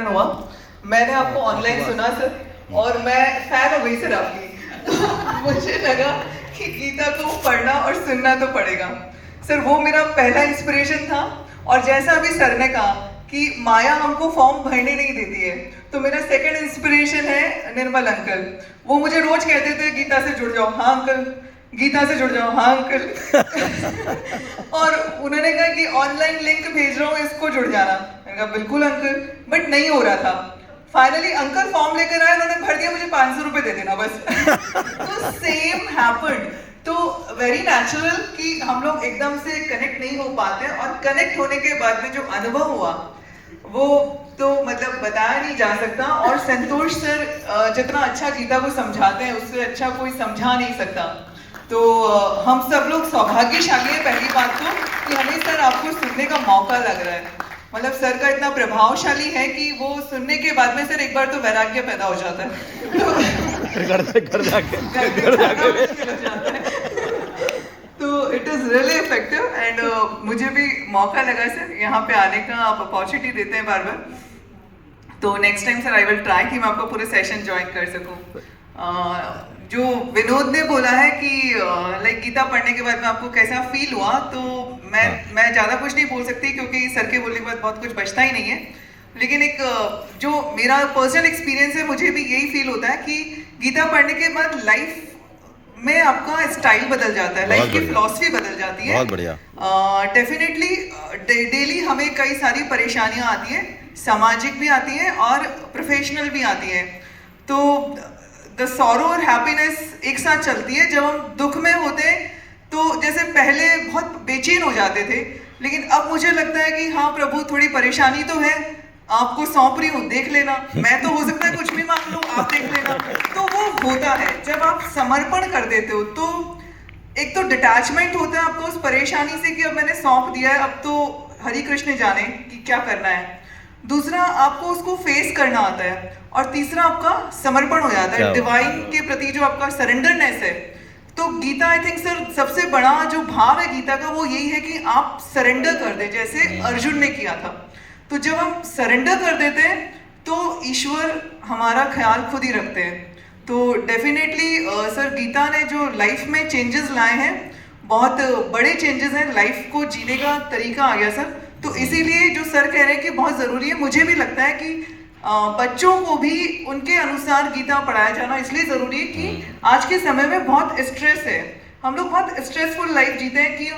हुआ, मैंने आपको ऑनलाइन सुना सर और मैं फैन हो गई सर आपकी। मुझे लगा कि गीता को पढ़ना और सुनना तो पड़ेगा सर। वो मेरा पहला इंस्पिरेशन था और जैसा अभी सर ने कहा कि माया हमको फॉर्म भरने नहीं देती है, तो मेरा सेकंड इंस्पिरेशन है निर्मल अंकल। वो मुझे रोज कहते थे गीता से जुड़ जाओ। हाँ अंकल, गीता से जुड़ जाओ। हाँ अंकल। और उन्होंने कहा कि ऑनलाइन लिंक भेज रहा हूँ, इसको जुड़ जाना। मैंने कहा बिल्कुल अंकल, बट नहीं हो रहा था। फाइनली अंकल फॉर्म लेकर आए, उन्होंने भर दिया, मुझे 500 रुपए दे देना बस। तो सेम हैपेंड। तो वेरी नेचुरल कि हम लोग एकदम से कनेक्ट नहीं हो पाते, और कनेक्ट होने के बाद में जो अनुभव हुआ वो तो मतलब बताया नहीं जा सकता। और संतोष सर जितना अच्छा गीता को समझाते हैं, उससे अच्छा कोई समझा नहीं सकता। तो हम सब लोग सौभाग्यशाली हैं पहली बात तो कि हमें सर आपको सुनने का मौका लग रहा है। मतलब सर का इतना प्रभावशाली है कि वो सुनने के बाद में सर एक बार तो वैराग्य पैदा हो जाता है। तो it is really effective and मुझे भी मौका लगा सर यहाँ पे आने का। आप अपॉर्चुनिटी देते हैं बार बार, तो next time sir I will try कि मैं आपको पूरे सेशन ज्वाइन कर सकूं। जो विनोद ने बोला है कि लाइक गीता पढ़ने के बाद में आपको कैसा फील हुआ, तो मैं ज़्यादा कुछ नहीं बोल सकती क्योंकि सर के बोलने के बाद बहुत कुछ बचता ही नहीं है। लेकिन एक जो मेरा पर्सनल एक्सपीरियंस है, मुझे भी यही फील होता है कि गीता पढ़ने के बाद लाइफ में आपका स्टाइल बदल जाता है, लाइफ की फिलॉसफी बदल जाती है। बहुत बढ़िया। डेफिनेटली डेली हमें कई सारी परेशानियां आती हैं, सामाजिक भी आती हैं और प्रोफेशनल भी आती हैं। तो द सॉरो और हैप्पीनेस एक साथ चलती है। जब हम दुख में होते हैं तो जैसे पहले बहुत बेचैन हो जाते थे, लेकिन अब मुझे लगता है कि हाँ प्रभु, थोड़ी परेशानी तो है, आपको सौंप रही हूँ, देख लेना। मैं तो हो सकता है कुछ भी मांग लूँ, आप देख लेना। तो वो होता है जब आप समर्पण कर देते हो, तो एक तो डिटैचमेंट होता है आपको उस परेशानी से कि अब मैंने सौंप दिया है, अब तो हरि कृष्ण जाने कि क्या करना है। दूसरा, आपको उसको फेस करना आता है, और तीसरा आपका समर्पण हो जाता है डिवाइन के प्रति, जो आपका सरेंडरनेस है। तो गीता आई थिंक सर सबसे बड़ा जो भाव है गीता का वो यही है कि आप सरेंडर कर दे, जैसे अर्जुन ने किया था। तो जब हम सरेंडर कर देते हैं तो ईश्वर हमारा ख्याल खुद ही रखते हैं। तो डेफिनेटली सर गीता ने जो लाइफ में चेंजेस लाए हैं, बहुत बड़े चेंजेस हैं, लाइफ को जीने का तरीका आ गया सर। तो इसीलिए जो सर कह रहे हैं कि बहुत ज़रूरी है, मुझे भी लगता है कि बच्चों को भी उनके अनुसार गीता पढ़ाया जाना इसलिए ज़रूरी है कि आज के समय में बहुत स्ट्रेस है। हम लोग बहुत स्ट्रेसफुल लाइफ जीते हैं कि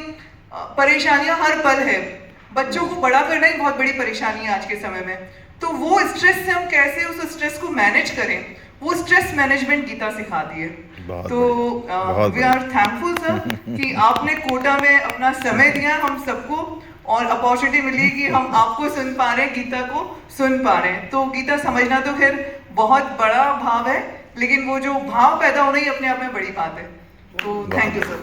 परेशानियां हर पल है। बच्चों को बड़ा करना ही बहुत बड़ी परेशानी है आज के समय में। तो वो स्ट्रेस से हम कैसे उस स्ट्रेस को मैनेज करें, वो स्ट्रेस मैनेजमेंट गीता सिखाती है। तो वी आर थैंकफुल सर कि आपने कोटा में अपना समय दिया हम सबको, और अपॉर्चुनिटी मिली कि हम आपको सुन पा रहे हैं, गीता को सुन पा रहे हैं। तो गीता समझना तो खैर बहुत बड़ा भाव है, लेकिन वो जो भाव पैदा होना ही अपने आप में बड़ी बात है। तो थैंक यू सर।